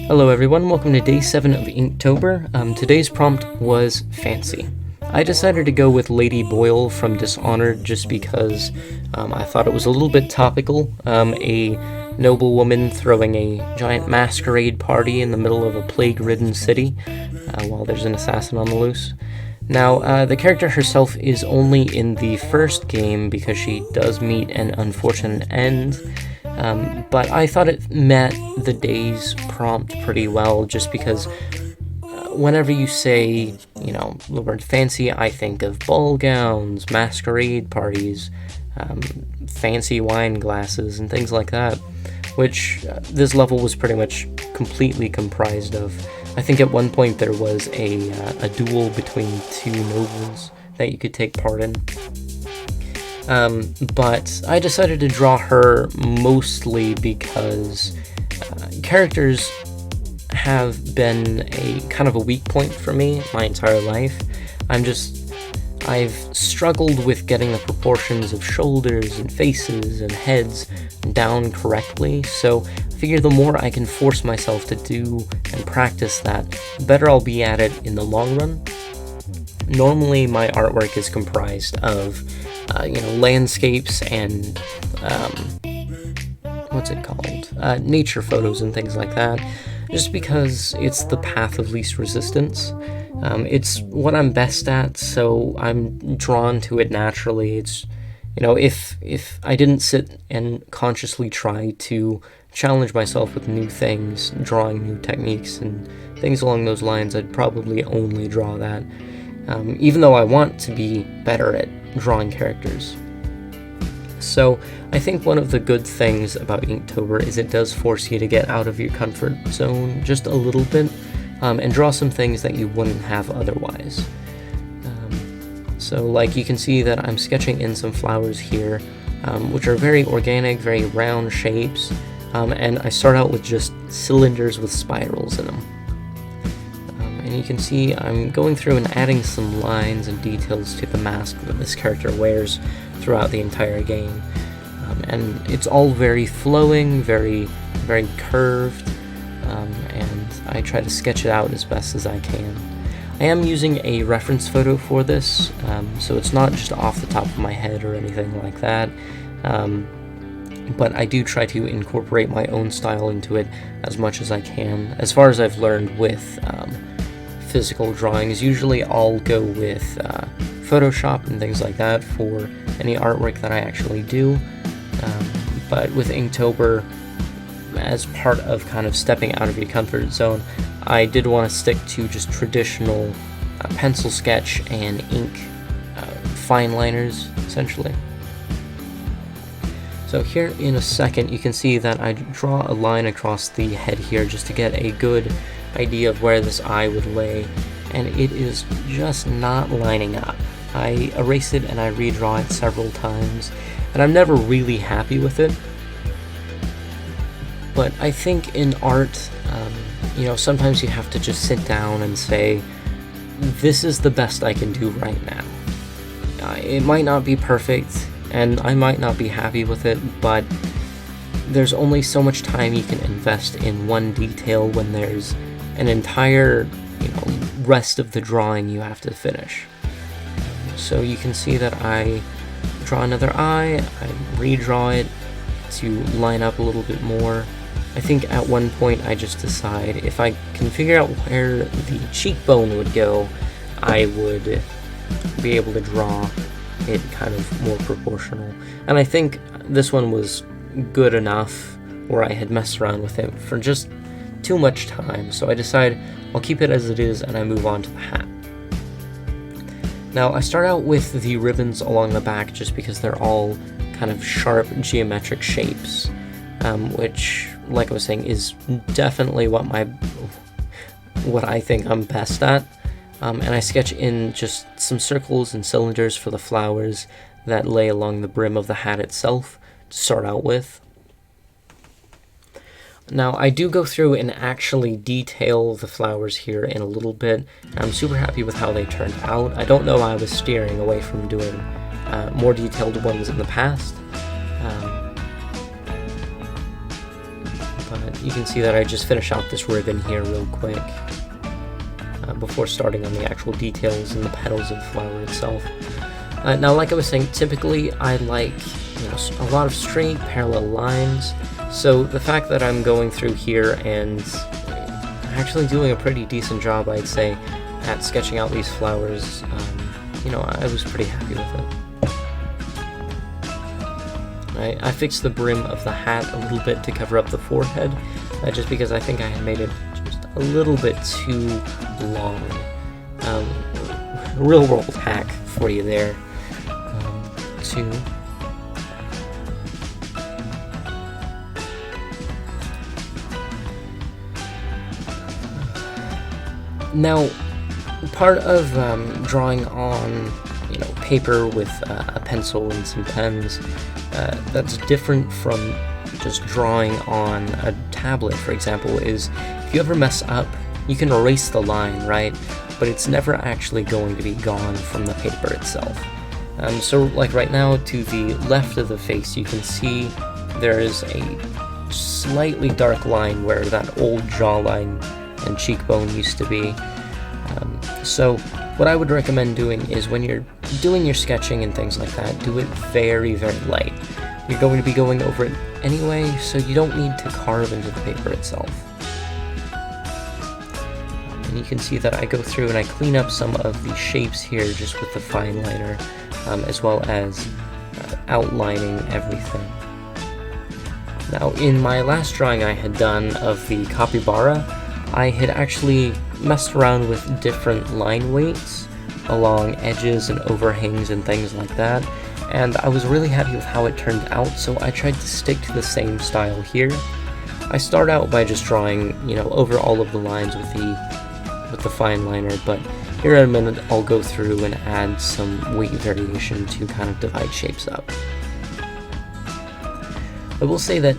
Hello everyone, welcome to day 7 of Inktober. Today's prompt was fancy. I decided to go with Lady Boyle from Dishonored just because I thought it was a little bit topical. A noble woman throwing a giant masquerade party in the middle of a plague-ridden city while there's an assassin on the loose. Now, the character herself is only in the first game because she does meet an unfortunate end. But I thought it met the day's prompt pretty well, just because whenever you say, the word fancy, I think of ball gowns, masquerade parties, fancy wine glasses, and things like that, which this level was pretty much completely comprised of. I think at one point there was a duel between two nobles that you could take part in. But I decided to draw her mostly because characters have been a kind of a weak point for me my entire life. I've struggled with getting the proportions of shoulders and faces and heads down correctly, so I figure the more I can force myself to do and practice that, the better I'll be at it in the long run. Normally my artwork is comprised of landscapes and nature photos and things like that, just because it's the path of least resistance. It's what I'm best at, so I'm drawn to it naturally. It's, if I didn't sit and consciously try to challenge myself with new things, drawing new techniques and things along those lines, I'd probably only draw that, even though I want to be better at drawing characters. So I think one of the good things about Inktober is it does force you to get out of your comfort zone just a little bit, and draw some things that you wouldn't have otherwise. So like you can see that I'm sketching in some flowers here, which are very organic, very round shapes, and I start out with just cylinders with spirals in them. And you can see I'm going through and adding some lines and details to the mask that this character wears throughout the entire game. And it's all very flowing, very, very curved, and I try to sketch it out as best as I can. I am using a reference photo for this, so it's not just off the top of my head or anything like that, but I do try to incorporate my own style into it as much as I can. As far as I've learned with physical drawings, usually I'll go with Photoshop and things like that for any artwork that I actually do, but with Inktober, as part of kind of stepping out of your comfort zone, I did want to stick to just traditional pencil sketch and ink fine liners, essentially. So here in a second you can see that I draw a line across the head here just to get a good idea of where this eye would lay, and it is just not lining up. I erase it and I redraw it several times, and I'm never really happy with it. But I think in art, sometimes you have to just sit down and say, this is the best I can do right now. It might not be perfect, and I might not be happy with it, but there's only so much time you can invest in one detail when there's an entire, rest of the drawing you have to finish. So you can see that I draw another eye, I redraw it to line up a little bit more. I think at one point I just decide if I can figure out where the cheekbone would go, I would be able to draw it kind of more proportional. And I think this one was good enough where I had messed around with it for just too much time, so I decide I'll keep it as it is and I move on to the hat. Now I start out with the ribbons along the back just because they're all kind of sharp geometric shapes, which, like I was saying, is definitely what I think I'm best at. And I sketch in just some circles and cylinders for the flowers that lay along the brim of the hat itself to start out with. Now, I do go through and actually detail the flowers here in a little bit. I'm super happy with how they turned out. I don't know why I was steering away from doing more detailed ones in the past. But you can see that I just finish out this ribbon here real quick before starting on the actual details and the petals of the flower itself. Now, like I was saying, typically I like a lot of straight parallel lines, so the fact that I'm going through here and actually doing a pretty decent job, I'd say, at sketching out these flowers, I was pretty happy with it. I fixed the brim of the hat a little bit to cover up the forehead, just because I think I had made it just a little bit too long. Real world hack for you there. Now, part of drawing on paper with a pencil and some pens, that's different from just drawing on a tablet, for example, is if you ever mess up, you can erase the line, right? But it's never actually going to be gone from the paper itself. So like right now, to the left of the face, you can see there is a slightly dark line where that old jawline and cheekbone used to be. So what I would recommend doing is when you're doing your sketching and things like that, do it very, very light. You're going to be going over it anyway, so you don't need to carve into the paper itself. And you can see that I go through and I clean up some of the shapes here just with the fine liner, as well as outlining everything. Now, in my last drawing I had done of the capybara, I had actually messed around with different line weights along edges and overhangs and things like that, and I was really happy with how it turned out, so I tried to stick to the same style here. I start out by just drawing, over all of the lines with the fine liner, but here in a minute I'll go through and add some weight variation to kind of divide shapes up. I will say that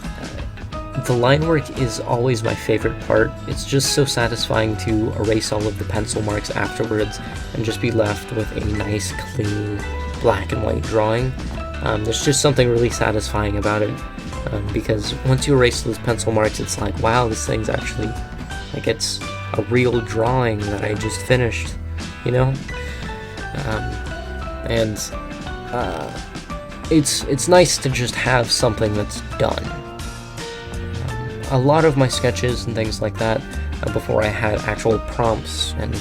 the line work is always my favorite part. It's just so satisfying to erase all of the pencil marks afterwards and just be left with a nice, clean, black and white drawing. There's just something really satisfying about it, because once you erase those pencil marks, it's like, wow, this thing's actually, it's a real drawing that I just finished, it's nice to just have something that's done. A lot of my sketches and things like that, before I had actual prompts and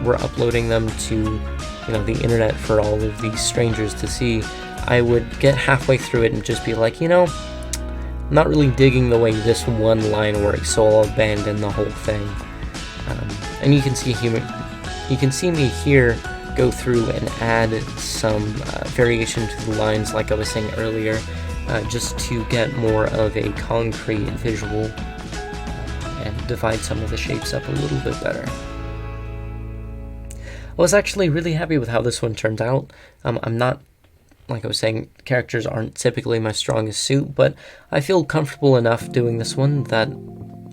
were uploading them to the internet for all of these strangers to see, I would get halfway through it and just be like, I'm not really digging the way this one line works, so I'll abandon the whole thing. And you can see me here go through and add some variation to the lines, like I was saying earlier, just to get more of a concrete visual and divide some of the shapes up a little bit better. I was actually really happy with how this one turned out. I'm not, like I was saying, characters aren't typically my strongest suit, but I feel comfortable enough doing this one that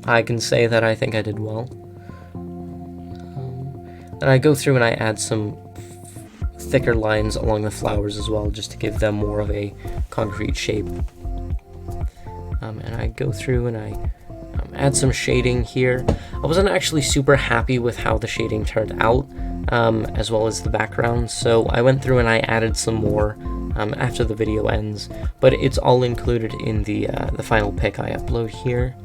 I can say that I think I did well. And I go through and I add some thicker lines along the flowers as well, just to give them more of a concrete shape. And I go through and I add some shading here. I wasn't actually super happy with how the shading turned out, as well as the background, so I went through and I added some more after the video ends, but it's all included in the final pic I upload here.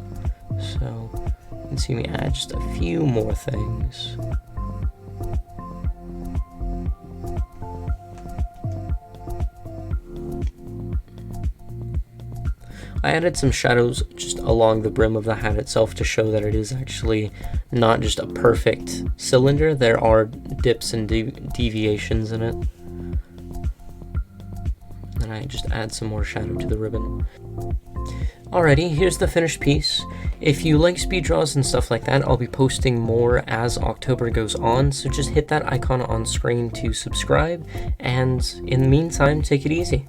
So you can see me add just a few more things. I added some shadows just along the brim of the hat itself to show that it is actually not just a perfect cylinder. There are dips and deviations in it. And I just add some more shadow to the ribbon. Alrighty, here's the finished piece. If you like speed draws and stuff like that, I'll be posting more as October goes on, so just hit that icon on screen to subscribe, and in the meantime, take it easy.